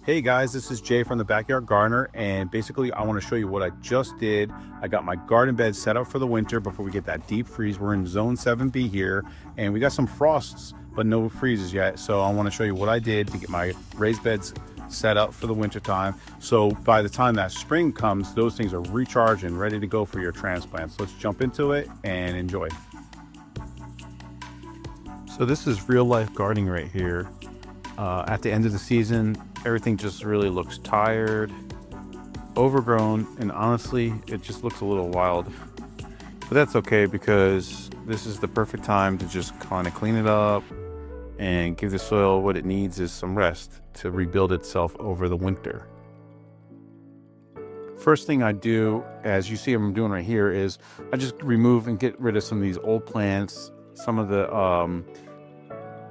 Hey guys, this is Jay from the Backyard Gardener, and basically I want to show you what I just did. I got my garden bed set up for the winter before we get that deep freeze. We're in zone 7B here, and we got some frosts, but no freezes yet. So I want to show you what I did to get my raised beds set up for the winter time. So by the time that spring comes, those things are recharged and ready to go for your transplants. Let's jump into it and enjoy. So this is real life gardening right here. At the end of the season, everything just really looks tired, overgrown, and honestly, it just looks a little wild. But that's okay because this is the perfect time to just kind of clean it up and give the soil what it needs is some rest to rebuild itself over the winter. First thing I do, as you see I'm doing right here, is I just remove and get rid of some of these old plants, some of the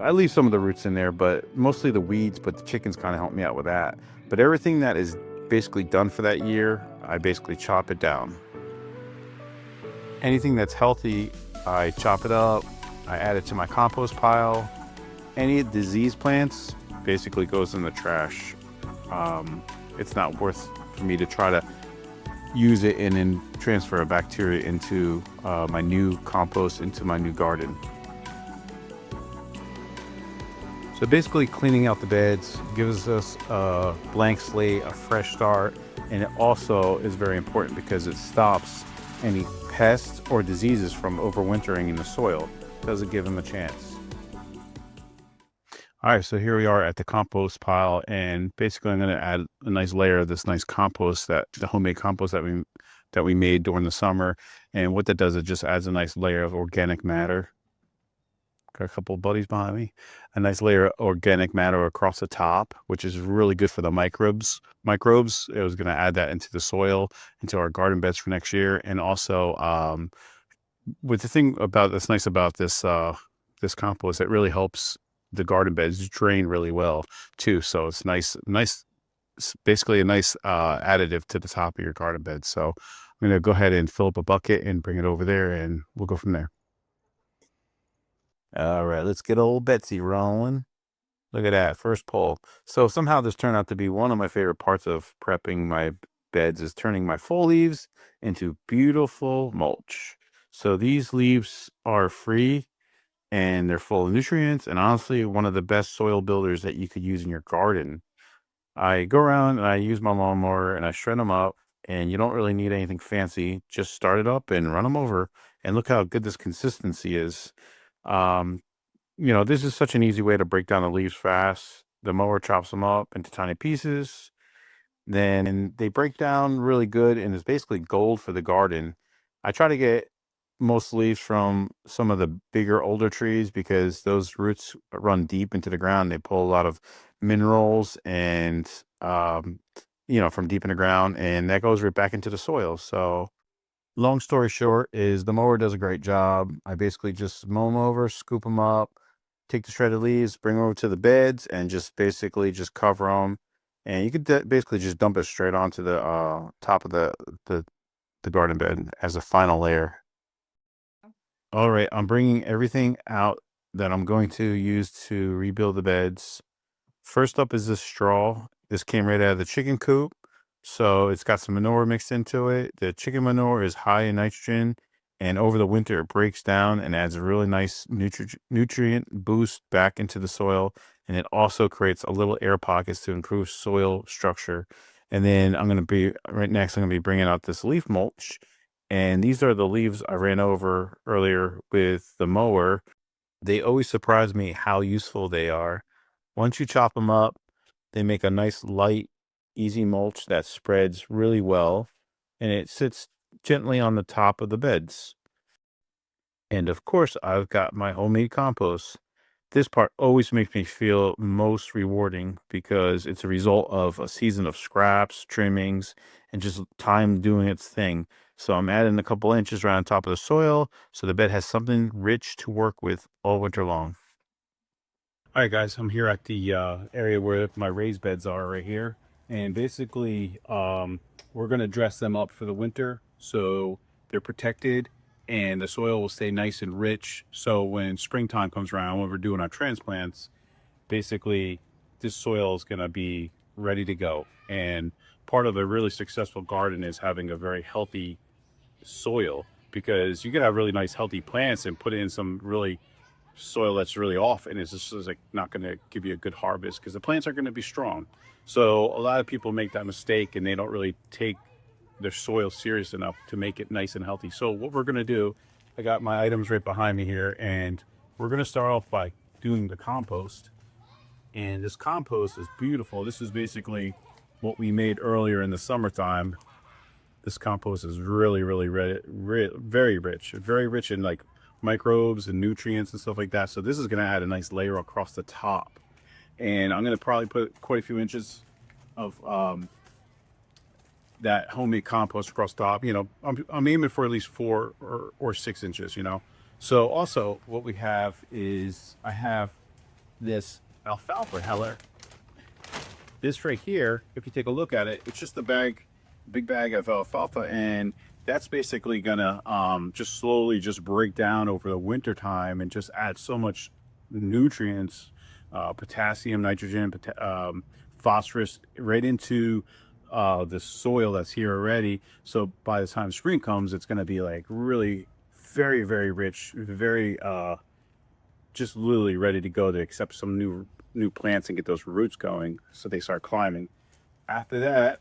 I leave some of the roots in there, but mostly the weeds, but the chickens kind of help me out with that. But everything that is basically done for that year, I basically chop it down. Anything that's healthy, I chop it up, I add it to my compost pile. Any disease plants basically goes in the trash. It's not worth for me to try to use it and then transfer a bacteria into my new compost, into my new garden. So basically cleaning out the beds gives us a blank slate, a fresh start, and it also is very important because it stops any pests or diseases from overwintering in the soil. Doesn't give them a chance. All right, so here we are at the compost pile, and basically I'm going to add a nice layer of this nice compost, that the homemade compost that we made during the summer. And what that does, it just adds a nice layer of organic matter. Got a couple of buddies behind me. A nice layer of organic matter across the top, which is really good for the microbes. It was going to add that into the soil, into our garden beds for next year. And also, with the thing about that's nice about this compost, it really helps the garden beds drain really well too. So it's it's basically a nice additive to the top of your garden bed. So I'm going to go ahead and fill up a bucket and bring it over there, and we'll go from there. All right, let's get old Betsy rolling. Look at that, first pull. So somehow this turned out to be one of my favorite parts of prepping my beds, is turning my full leaves into beautiful mulch. So these leaves are free and they're full of nutrients, and honestly, one of the best soil builders that you could use in your garden. I go around and I use my lawnmower and I shred them up, and you don't really need anything fancy. Just start it up and run them over, and look how good this consistency is. Um, this is such an easy way to break down the leaves fast. The mower chops them up into tiny pieces. Then they break down really good and it's basically gold for the garden. I try to get most leaves from some of the bigger, older trees because those roots run deep into the ground. They pull a lot of minerals and, from deep in the ground, and that goes right back into the soil. So, long story short is the mower does a great job. I basically just mow them over, scoop them up, take the shredded leaves, bring them over to the beds, and just basically just cover them. And you could basically just dump it straight onto the top of the the garden bed as a final layer. All right, I'm bringing everything out that I'm going to use to rebuild the beds. First up is this straw. This came right out of the chicken coop. So it's got some manure mixed into it. The chicken manure is high in nitrogen, and over the winter it breaks down and adds a really nice nutrient boost back into the soil. And it also creates a little air pockets to improve soil structure. And then right next, I'm going to be bringing out this leaf mulch. And these are the leaves I ran over earlier with the mower. They always surprise me how useful they are. Once you chop them up, they make a nice light, easy mulch that spreads really well, and it sits gently on the top of the beds. And of course, I've got my homemade compost. This part always makes me feel most rewarding because it's a result of a season of scraps, trimmings, and just time doing its thing. So I'm adding a couple inches around top of the soil so the bed has something rich to work with all winter long. All right, guys, I'm here at the area where my raised beds are right here. And basically, we're going to dress them up for the winter so they're protected and the soil will stay nice and rich. So when springtime comes around, when we're doing our transplants, basically this soil is going to be ready to go. And part of a really successful garden is having a very healthy soil, because you can have really nice healthy plants and put in some really soil that's really off, and it's just like not going to give you a good harvest because the plants are going to be strong. So a lot of people make that mistake and they don't really take their soil serious enough to make it nice and healthy. So what we're going to do, I got my items right behind me here, and we're going to start off by doing the compost. And this compost is beautiful. This is basically what we made earlier in the summertime. This compost is really, really very rich in like microbes and nutrients and stuff like that. So this is going to add a nice layer across the top. And I'm going to probably put quite a few inches of that homemade compost across the top. You know, I'm aiming for at least 4 or 6 inches, you know. So also what we have is, I have this alfalfa heller. This right here, if you take a look at it, it's just a big bag of alfalfa, and that's basically gonna just slowly just break down over the winter time and just add so much nutrients, potassium, nitrogen, phosphorus right into the soil that's here already. So by the time spring comes, it's going to be like really very, very rich, very just literally ready to go to accept some new plants and get those roots going so they start climbing. After that,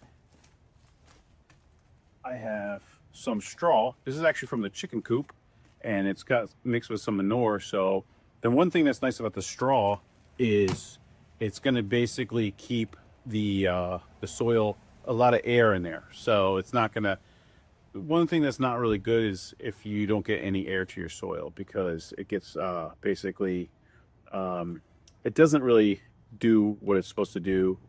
I have some straw. This is actually from the chicken coop, and it's got mixed with some manure. So the one thing that's nice about the straw is it's going to basically keep the soil, a lot of air in there. So it's not going to, one thing that's not really good is if you don't get any air to your soil, because it gets basically, it doesn't really do what it's supposed to do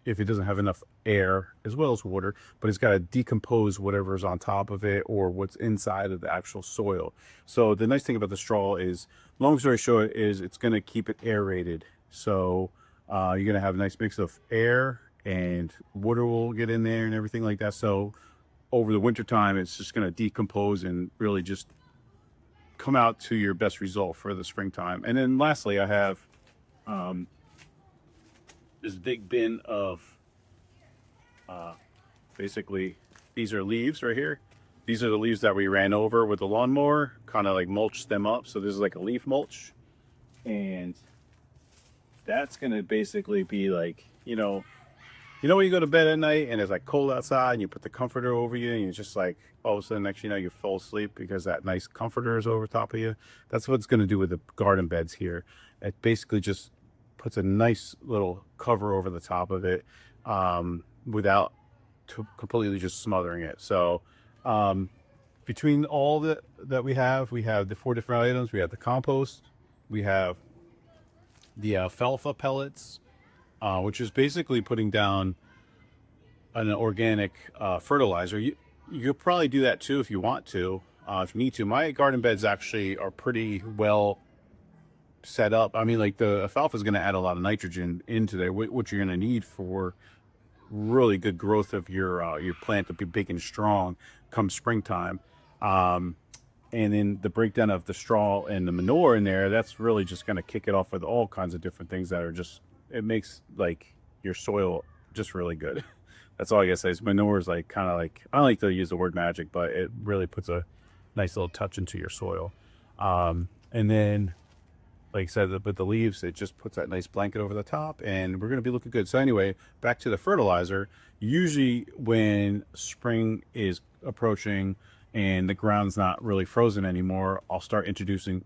if it doesn't have enough air as well as water, but it's got to decompose whatever's on top of it or what's inside of the actual soil. So the nice thing about the straw is, long story short, is it's going to keep it aerated. So you're going to have a nice mix of air and water will get in there and everything like that. So over the winter time, it's just going to decompose and really just come out to your best result for the springtime. And then lastly, I have this big bin of basically, these are leaves right here. These are the leaves that we ran over with the lawnmower, kind of like mulched them up. So this is like a leaf mulch, and that's gonna basically be like, when you go to bed at night and it's like cold outside and you put the comforter over you and you're just like, all of a sudden, next you know, you fall asleep because that nice comforter is over top of you. That's what it's going to do with the garden beds here. It basically just puts a nice little cover over the top of it without completely just smothering it. So between all that we have the 4 different items. We have the compost, we have the alfalfa pellets, which is basically putting down an organic fertilizer. You'll probably do that too if you want to, if you need to. My garden beds actually are pretty well set up. I mean, like the alfalfa is going to add a lot of nitrogen into there, which you're going to need for really good growth of your plant to be big and strong come springtime. And then the breakdown of the straw and the manure in there, that's really just going to kick it off with all kinds of different things that are just, it makes like your soil just really good. That's all I gotta say. Is manure is like kind of like, I don't like to use the word magic, but it really puts a nice little touch into your soil. And then, like I said, with the leaves, it just puts that nice blanket over the top, and we're gonna be looking good. So anyway, back to the fertilizer. Usually when spring is approaching and the ground's not really frozen anymore, I'll start introducing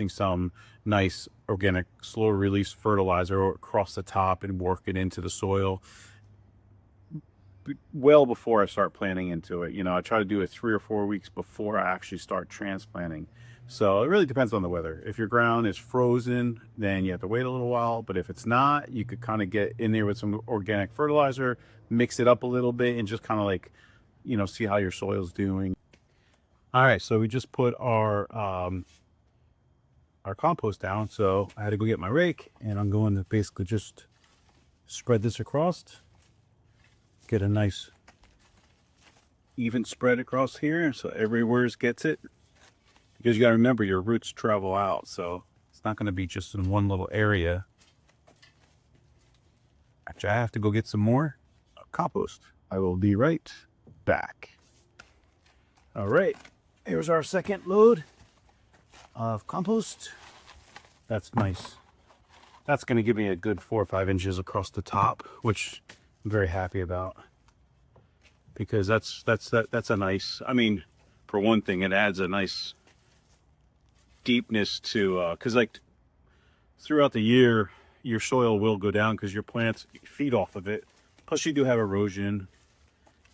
some nice organic slow release fertilizer across the top and work it into the soil well before I start planting into it. I try to do it 3 or 4 weeks before I actually start transplanting. So it really depends on the weather. If your ground is frozen, then you have to wait a little while. But if it's not, you could kind of get in there with some organic fertilizer, mix it up a little bit, and just kind of like, see how your soil's doing. All right, so we just put our compost down. So I had to go get my rake, and I'm going to basically just spread this across, get a nice even spread across here so everywhere gets it, because you got to remember your roots travel out, so it's not going to be just in one little area. I batch. I have to go get some more compost. I will be right back. All right, here's our second load of compost. That's nice. That's going to give me a good 4 or 5 inches across the top, which I'm very happy about, because that's a nice, I mean, for one thing, it adds a nice deepness to, because like throughout the year, your soil will go down because your plants feed off of it. Plus you do have erosion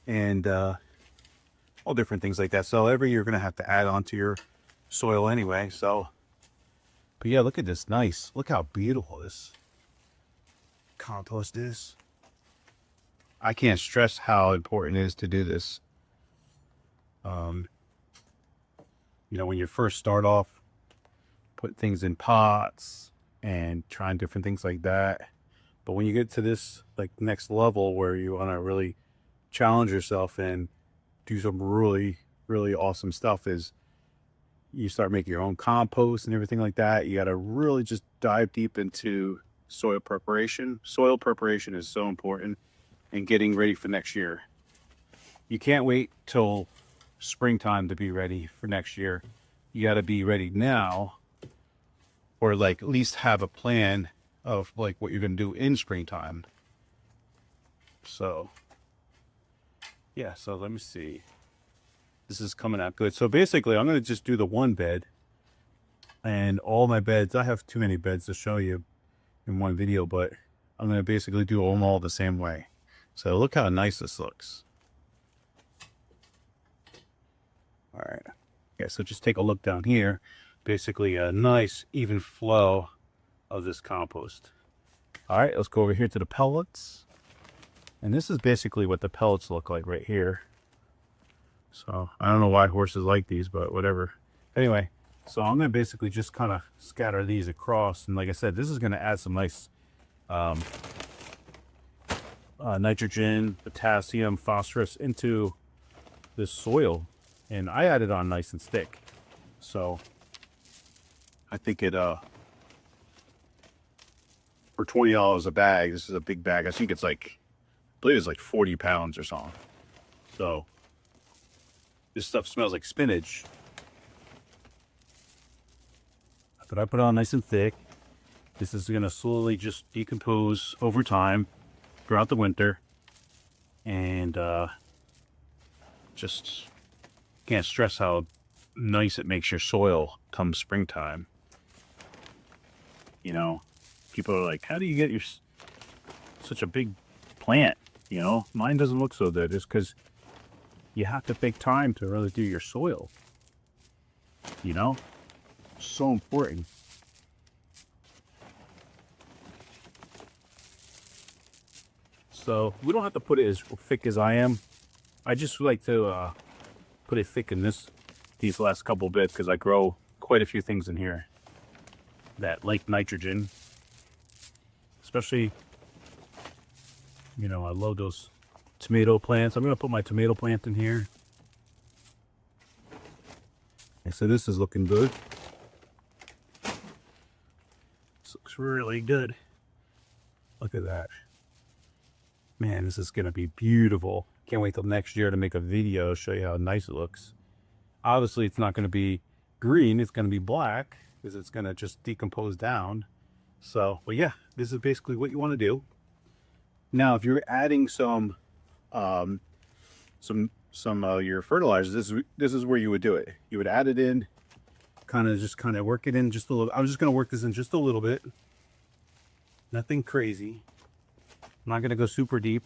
and all different things like that. So every year you're going to have to add on to your soil anyway. So, but yeah, look at this. Nice. Look how beautiful this compost is. I can't stress how important it is to do this. You know, when you first start off, put things in pots and trying different things like that. But when you get to this like next level where you want to really challenge yourself and do some really, really awesome stuff, is you start making your own compost and everything like that. You got to really just dive deep into soil preparation. Soil preparation is so important in getting ready for next year. You can't wait till springtime to be ready for next year. You got to be ready now, or like at least have a plan of like what you're going to do in springtime. So yeah, so let me see. This is coming out good. So basically I'm going to just do the one bed, and all my beds, I have too many beds to show you in one video, but I'm going to basically do them all the same way. So look how nice this looks. All right. Okay, so just take a look down here. Basically a nice even flow of this compost. All right, let's go over here to the pellets. And this is basically what the pellets look like right here. So I don't know why horses like these, but whatever. Anyway, so I'm going to basically just kind of scatter these across. And like I said, this is going to add some nice nitrogen, potassium, phosphorus into this soil. And I added on nice and thick. So I think it, for $20 a bag, this is a big bag. I think it's like, I believe it's like 40 pounds or something. So this stuff smells like spinach. But I put it on nice and thick. This is going to slowly just decompose over time throughout the winter. And just can't stress how nice it makes your soil come springtime. You know, people are like, how do you get your such a big plant? You know, mine doesn't look so good. It's because you have to take time to really do your soil. You know, so important. So we don't have to put it as thick as I am. I just like to put it thick in these last couple bits, because I grow quite a few things in here that like nitrogen. Especially, you know, I love those tomato plants. I'm going to put my tomato plant in here. And so this is looking good. This looks really good. Look at that. Man, this is going to be beautiful. Can't wait till next year to make a video, show you how nice it looks. Obviously, it's not going to be green. It's going to be black, because it's going to just decompose down. So, but yeah, this is basically what you want to do. Now, if you're adding some your fertilizers, this is where you would do it. You would add it in, kind of work it in just a little. I'm just going to work this in just a little bit. Nothing crazy. I'm not going to go super deep.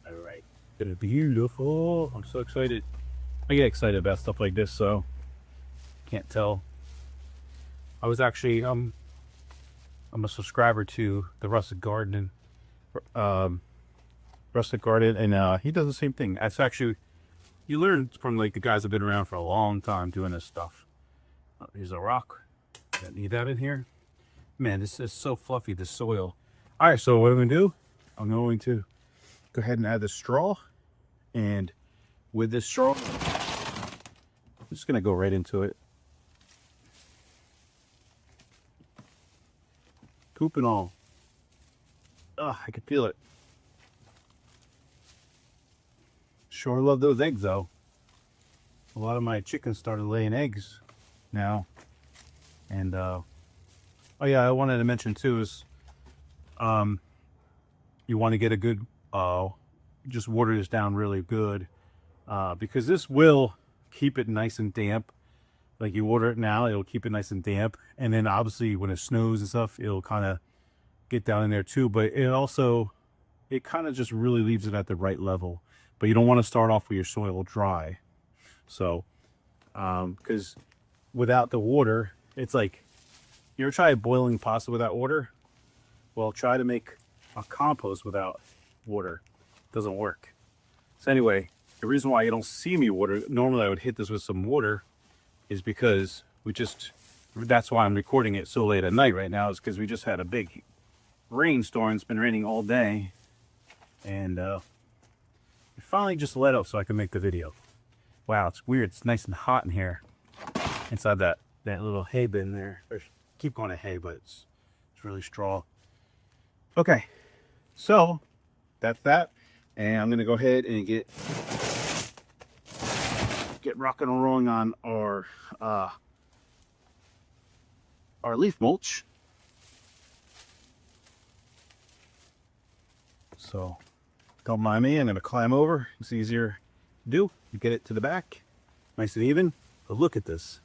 All right. Gonna be beautiful. I'm so excited. I get excited about stuff like this, so can't tell. I was actually I'm a subscriber to the Rustic Garden, and he does the same thing. That's actually, you learn from like the guys that have been around for a long time doing this stuff. Here's a rock. Need that in here. Man, this is so fluffy, the soil. All right, so what I'm gonna do, I'm going to go ahead and add the straw. And with this straw, I'm just gonna go right into it. Coop and all. I can feel it. Sure love those eggs though. A lot of my chickens started laying eggs now. And oh yeah, I wanted to mention too is you want to get a good just water this down really good because this will keep it nice and damp. Like you water it now, it'll keep it nice and damp, and then obviously when it snows and stuff, it'll kind of get down in there too. But it kind of just really leaves it at the right level. But you don't want to start off with your soil dry. So because without the water, it's like, you ever try boiling pasta without water? Well, try to make a compost without water. It doesn't work. So anyway, the reason why you don't see me water, normally I would hit this with some water, is because that's why I'm recording it so late at night right now, is because we just had a big rainstorm. It's been raining all day. And it finally just let up so I can make the video. Wow, it's weird. It's nice and hot in here. Inside that little hay bin there. I keep calling it hay, but it's really straw. Okay, so that's that. And I'm gonna go ahead and get rocking and rolling on our leaf mulch. So don't mind me, I'm gonna climb over. It's easier to do. You get it to the back, nice and even. But look at this.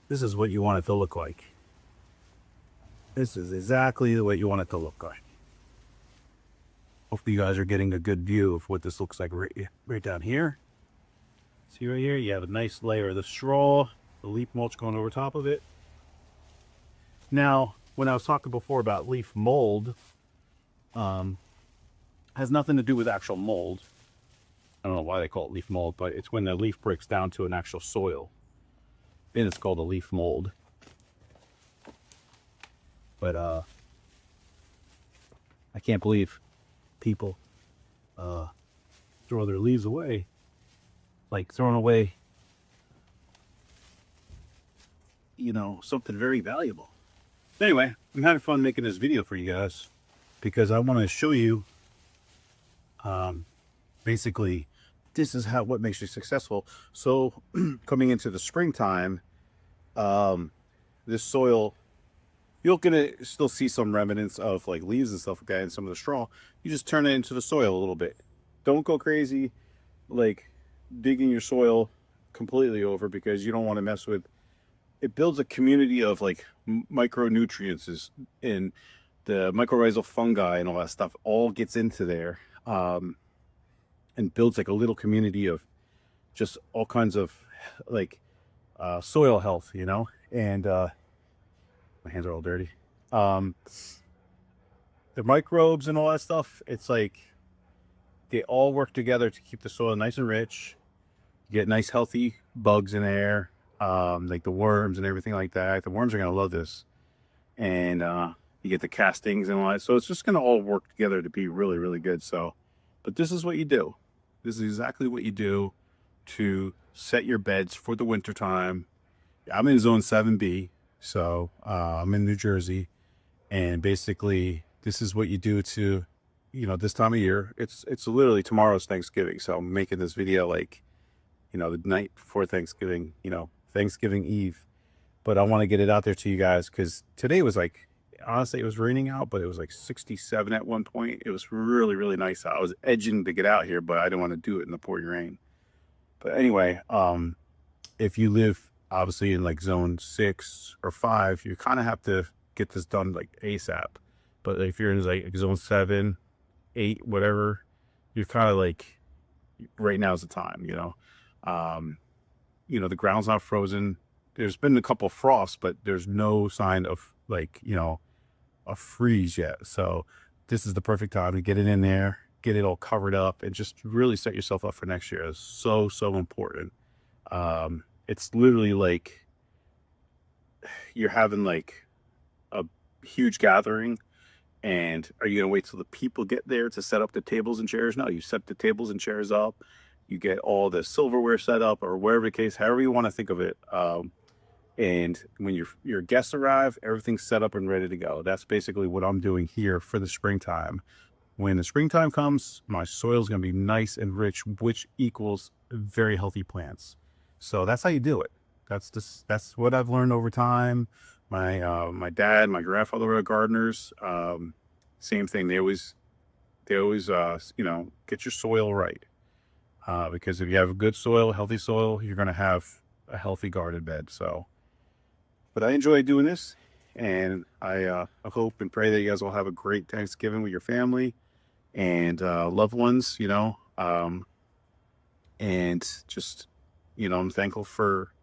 This is what you want it to look like. This is exactly the way you want it to look like. Hopefully you guys are getting a good view of what this looks like right down here. See right here, you have a nice layer of the straw, the leaf mulch going over top of it. Now, when I was talking before about leaf mold, has nothing to do with actual mold. I don't know why they call it leaf mold, but it's when the leaf breaks down to an actual soil. Then it's called a leaf mold. But I can't believe people throw their leaves away. Like throwing away, something very valuable. Anyway, I'm having fun making this video for you guys because I want to show you basically this is what makes you successful. So coming into the springtime, this soil, you're gonna still see some remnants of like leaves and stuff like that and some of the straw. You just turn it into the soil a little bit. Don't go crazy like digging your soil completely over, because you don't want to mess with it. Builds a community of like micronutrients and the mycorrhizal fungi and all that stuff all gets into there, and builds like a little community of just all kinds of like soil health, and my hands are all dirty. The microbes and all that stuff, it's like they all work together to keep the soil nice and rich. You get nice healthy bugs in there, like the worms and everything like that. The worms are gonna love this. And you get the castings and all that. So it's just gonna all work together to be really, really good. So, but this is what you do. This is exactly what you do to set your beds for the winter time. I'm in zone 7B, so I'm in New Jersey, and basically this is what you do to, this time of year. It's literally tomorrow's Thanksgiving, so I'm making this video like, the night before Thanksgiving, Thanksgiving Eve. But I want to get it out there to you guys because today was like, honestly, it was raining out, but it was like 67 at one point. It was really, really nice out. I was edging to get out here, but I didn't want to do it in the pouring rain. But anyway, if you live obviously in like zone 6 or 5, you kind of have to get this done like ASAP. But if you're in like zone 7, 8, whatever, you're kind of like, right now is the time, the ground's not frozen. There's been a couple frosts, but there's no sign of like, a freeze yet. So this is the perfect time to get it in there, get it all covered up, and just really set yourself up for next year. It's so, so important. It's literally like you're having like a huge gathering, and are you going to wait till the people get there to set up the tables and chairs? No, you set the tables and chairs up. you get all the silverware set up, or wherever the case, however you want to think of it. And when your guests arrive, everything's set up and ready to go. That's basically what I'm doing here for the springtime. When the springtime comes, my soil is going to be nice and rich, which equals very healthy plants. So that's how you do it. That's what I've learned over time. My dad, my grandfather were gardeners. Same thing. They always get your soil right. Because if you have a good soil, healthy soil, you're going to have a healthy garden bed. So, but I enjoy doing this, and I hope and pray that you guys will have a great Thanksgiving with your family and loved ones, and just, I'm thankful for,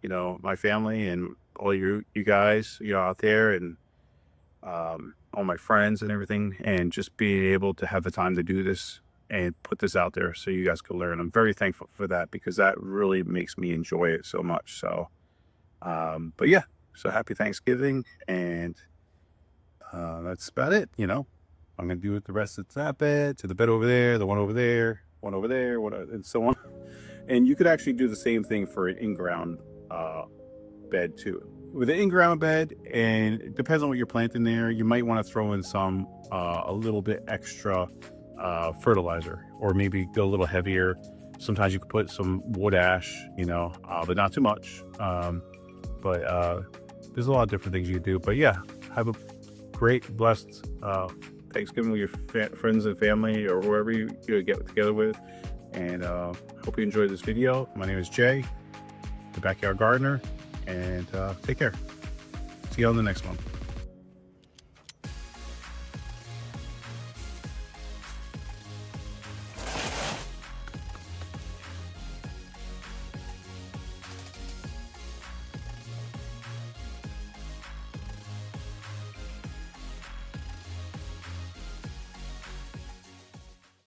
my family and all you guys, out there, and all my friends and everything, and just being able to have the time to do this and put this out there so you guys can learn. I'm very thankful for that, because that really makes me enjoy it so much. So, but yeah, so happy Thanksgiving, and that's about it. I'm gonna do it the rest of that bed, to the bed over there, the one over there, one over there, and so on. And you could actually do the same thing for an in-ground bed too. With an in-ground bed, and it depends on what you're planting there, you might want to throw in some a little bit extra fertilizer, or maybe go a little heavier. Sometimes you could put some wood ash, but not too much. But there's a lot of different things you can do. But yeah, have a great, blessed Thanksgiving with your friends and family, or whoever you get together with. And hope you enjoyed this video. My name is Jay, the Backyard Gardener, and take care. See you on the next one.